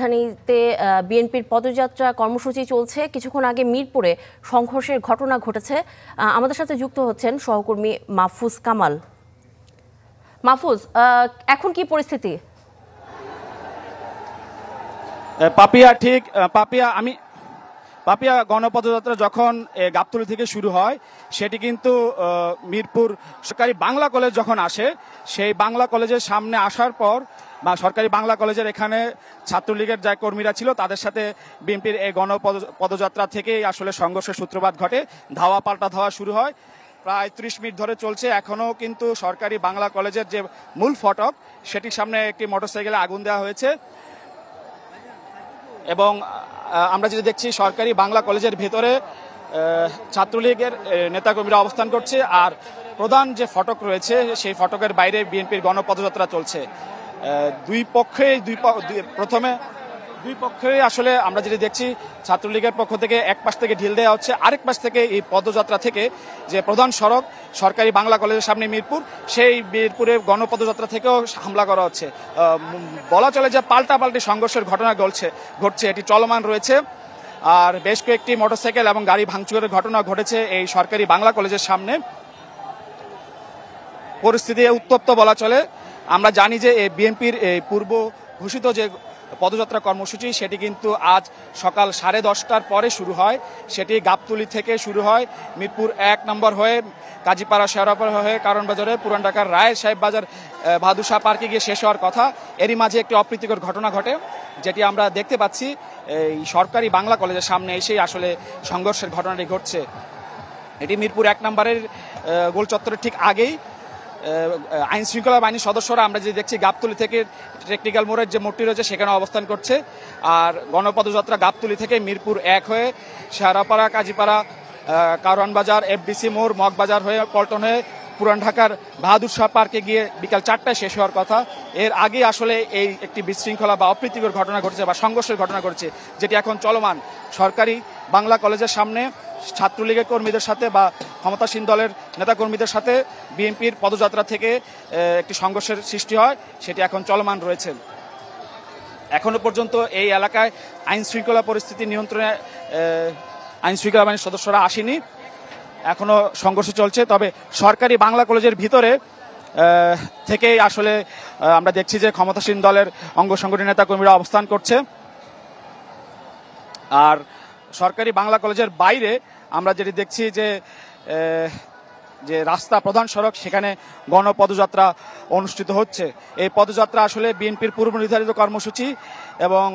রাজধানীতে বিএনপির পদযাত্রা কর্মসূচি চলছে। কিছুক্ষণ আগে মিরপুরে সংঘর্ষের ঘটনা ঘটেছে। আমাদের সাথে যুক্ত হচ্ছেন সহকর্মী মাহফুজ কামাল। মাহফুজ, এখন কি পরিস্থিতি? পাপিয়া গণপদযাত্রা যখন গাবতলী থেকে শুরু হয়, সেটি কিন্তু মিরপুর সরকারি বাংলা কলেজ যখন আসে, সেই বাংলা কলেজের সামনে আসার পর বা সরকারি বাংলা কলেজের এখানে ছাত্রলীগের যে কর্মীরা ছিল তাদের সাথে বিএনপির এই গণপদযাত্রা থেকেই আসলে সংঘর্ষের সূত্রপাত ঘটে। ধাওয়া পাল্টা ধাওয়া শুরু হয়, প্রায় 30 মিনিট ধরে চলছে। এখনো কিন্তু সরকারি বাংলা কলেজের যে মূল ফটক, সেটির সামনে একটি মোটরসাইকেলে আগুন দেওয়া হয়েছে এবং আমরা যেটা দেখছি সরকারি বাংলা কলেজের ভেতরে ছাত্রলীগের নেতাকর্মীরা অবস্থান করছে, আর প্রধান যে ফটক রয়েছে সেই ফটকের বাইরে বিএনপির গণপদযাত্রা চলছে। দুই পক্ষে আসলে আমরা যেটা দেখছি ছাত্রলীগের পক্ষ থেকে এক পাশ থেকে ঢিল দেওয়া হচ্ছে, আরেক পাশ থেকে এই পদযাত্রা থেকে যে প্রধান সড়ক সরকারি বাংলা কলেজের সামনে মিরপুর, সেই মিরপুরে গণপদযাত্রা থেকেও হামলা করা হচ্ছে। বলা চলে যে পাল্টাপাল্টি সংঘর্ষের ঘটনা ঘটছে, এটি চলমান রয়েছে। আর বেশ কয়েকটি মোটরসাইকেল এবং গাড়ি ভাঙচুরের ঘটনা ঘটেছে এই সরকারি বাংলা কলেজের সামনে। পরিস্থিতি উত্তপ্ত বলা চলে। আমরা জানি যে বিএনপির পূর্ব ঘোষিত যে পদযাত্রা কর্মসূচি, সেটি কিন্তু আজ সকাল 10:30টার পরে শুরু হয়। সেটি গাবতলী থেকে শুরু হয়, মিরপুর 1 নম্বর হয়ে কাজীপাড়া শেওড়াপাড়া হয়ে কারণ বাজারে পুরান ঢাকার রায় সাহেব বাজার বাহাদুর শাহ পার্কে গিয়ে শেষ হওয়ার কথা। এরই মাঝে একটি অপ্রীতিকর ঘটনা ঘটে, যেটি আমরা দেখতে পাচ্ছি এই সরকারি বাংলা কলেজের সামনে এসেই আসলে সংঘর্ষের ঘটনাটি ঘটছে। এটি মিরপুর 1 নম্বরের গোল চত্বরের ঠিক আগেই আইন শৃঙ্খলা বাহিনীর সদস্যরা আমরা যে দেখছি গাবতলী থেকে টেকনিক্যাল মোড়ের যে মোড়টি রয়েছে সেখানে অবস্থান করছে। আর গণপদযাত্রা গাবতলী থেকে মিরপুর 1 হয়ে শেওড়াপাড়া, কাজীপাড়া, কারওয়ান বাজার, এফডিসি মোড়, মগবাজার হয়ে পল্টন হয়ে পুরান ঢাকার বাহাদুর শাহ পার্কে গিয়ে বিকাল 4টায় শেষ হওয়ার কথা। এর আগে আসলে এই একটি বিশৃঙ্খলা বা অপ্রীতিকর ঘটনা ঘটেছে বা সংঘর্ষের ঘটনা ঘটেছে, যেটি এখন চলমান। সরকারি বাংলা কলেজের সামনে ছাত্রলীগের কর্মীদের সাথে বা ক্ষমতাসীন দলের নেতাকর্মীদের সাথে বিএনপির পদযাত্রা থেকে একটি সংঘর্ষের সৃষ্টি হয়, সেটি এখন চলমান রয়েছে। এখনো পর্যন্ত এই এলাকায় আইন শৃঙ্খলা পরিস্থিতি নিয়ন্ত্রণে আইন শৃঙ্খলা বাহিনীর সদস্যরা আসেনি, এখনো সংঘর্ষ চলছে। তবে সরকারি বাংলা কলেজের ভিতরে থেকেই আসলে আমরা দেখছি যে ক্ষমতাসীন দলের অঙ্গ সংগঠনের নেতাকর্মীরা অবস্থান করছে। আর সরকারি বাংলা কলেজের বাইরে আমরা যেটি দেখছি যে রাস্তা প্রধান সড়ক, সেখানে গণপদযাত্রা অনুষ্ঠিত হচ্ছে। এই পদযাত্রা আসলে বিএনপির পূর্ব নির্ধারিত কর্মসূচি এবং